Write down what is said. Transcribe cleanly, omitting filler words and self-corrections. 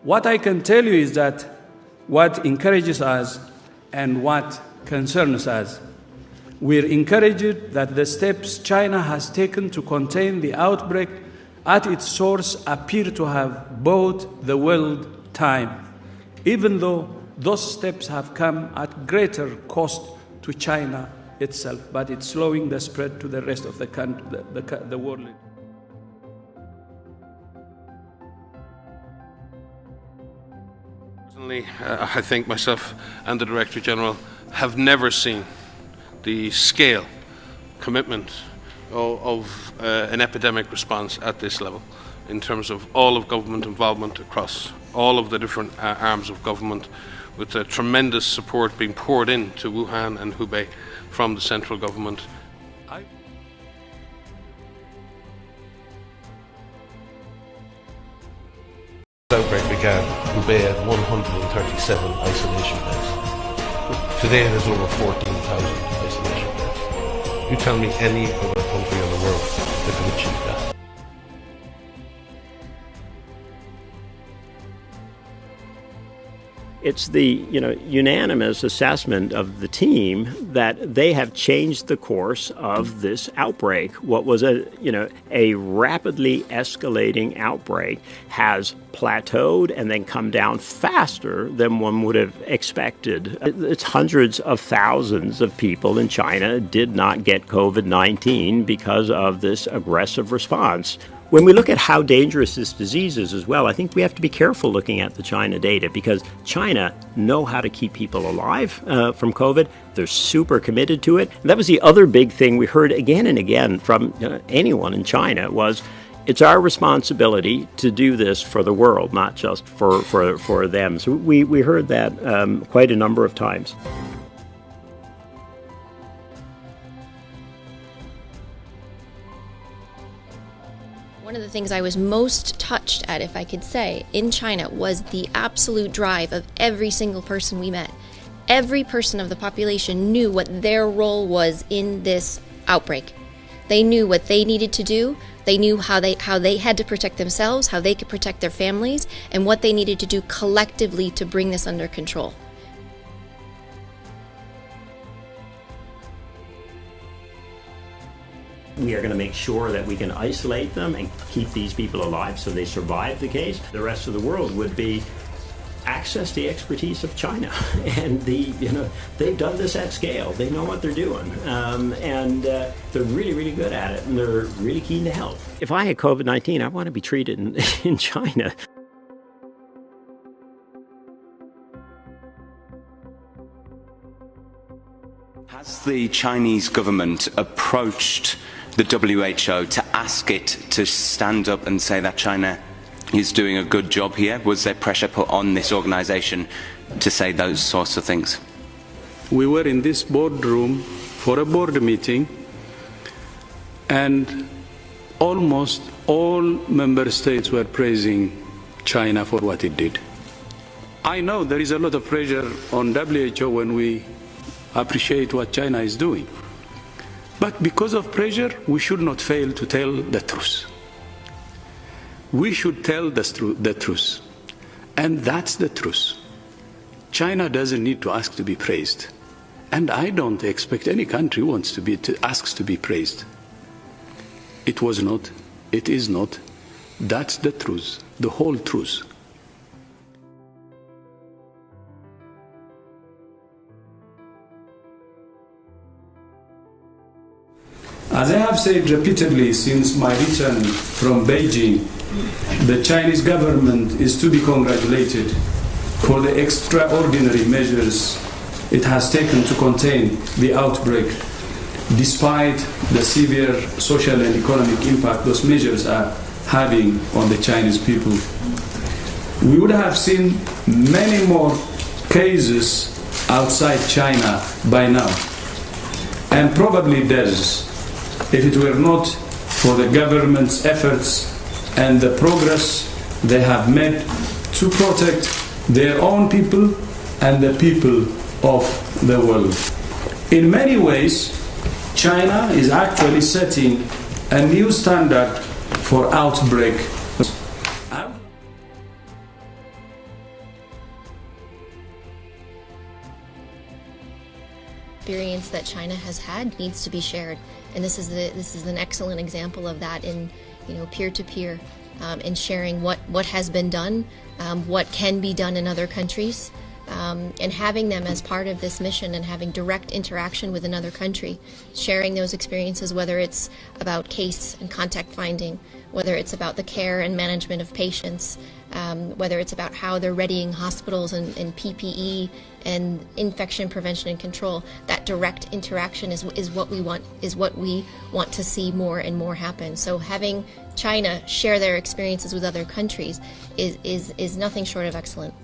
What I can tell you is that what encourages us and what concerns us, we're encouraged that the steps China has taken to contain the outbreak at its source appear to have bought the world time, even though those steps have come at greater cost to China itself, but it's slowing the spread to the rest of the world. Personally, I think myself and the Director General have never seen the scale, commitment of an epidemic response at this level, in terms of all of government involvement across all of the different arms of government, with a tremendous support being poured into Wuhan and Hubei from the central government. The outbreak began, Hubei had 137 isolation beds. Today there's over 14,000 isolation beds. You tell me any other country in the world that can achieve that. It's the unanimous assessment of the team that they have changed the course of this outbreak. What was a rapidly escalating outbreak has plateaued and then come down faster than one would have expected. It's hundreds of thousands of people in China did not get COVID-19 because of this aggressive response. When we look at how dangerous this disease is as well, I think we have to be careful looking at the China data, because China know how to keep people alive from COVID. They're super committed to it. And that was the other big thing we heard again and again from anyone in China was, it's our responsibility to do this for the world, not just for them. So we heard that quite a number of times. One of the things I was most touched at, if I could say, in China was the absolute drive of every single person we met. Every person of the population knew what their role was in this outbreak. They knew what they needed to do. They knew how they had to protect themselves, how they could protect their families, and what they needed to do collectively to bring this under control. We are going to make sure that we can isolate them and keep these people alive so they survive the case. The rest of the world would be access the expertise of China, and they've done this at scale. They know what they're doing, and they're really, really good at it, and they're really keen to help. If I had COVID-19, I want to be treated in China. Has the Chinese government approached the WHO to ask it to stand up and say that China is doing a good job here? Was there pressure put on this organisation to say those sorts of things? We were in this boardroom for a board meeting, and almost all member states were praising China for what it did. I know there is a lot of pressure on WHO when we appreciate what China is doing. But because of pressure, we should not fail to tell the truth. We should tell the truth. And that's the truth. China doesn't need to ask to be praised. And I don't expect any country asks to be praised. It was not, it is not. That's the truth, the whole truth. As I have said repeatedly since my return from Beijing, the Chinese government is to be congratulated for the extraordinary measures it has taken to contain the outbreak, despite the severe social and economic impact those measures are having on the Chinese people. We would have seen many more cases outside China by now, and probably deaths, if it were not for the government's efforts and the progress they have made to protect their own people and the people of the world. In many ways, China is actually setting a new standard for outbreak. experience that China has had needs to be shared, and this is an excellent example of that in peer-to-peer and sharing what has been done, what can be done in other countries, and having them as part of this mission and having direct interaction with another country, sharing those experiences, whether it's about case and contact finding, whether it's about the care and management of patients, whether it's about how they're readying hospitals and PPE and infection prevention and control. That direct interaction is what we want to see more and more happen. So having China share their experiences with other countries is nothing short of excellent.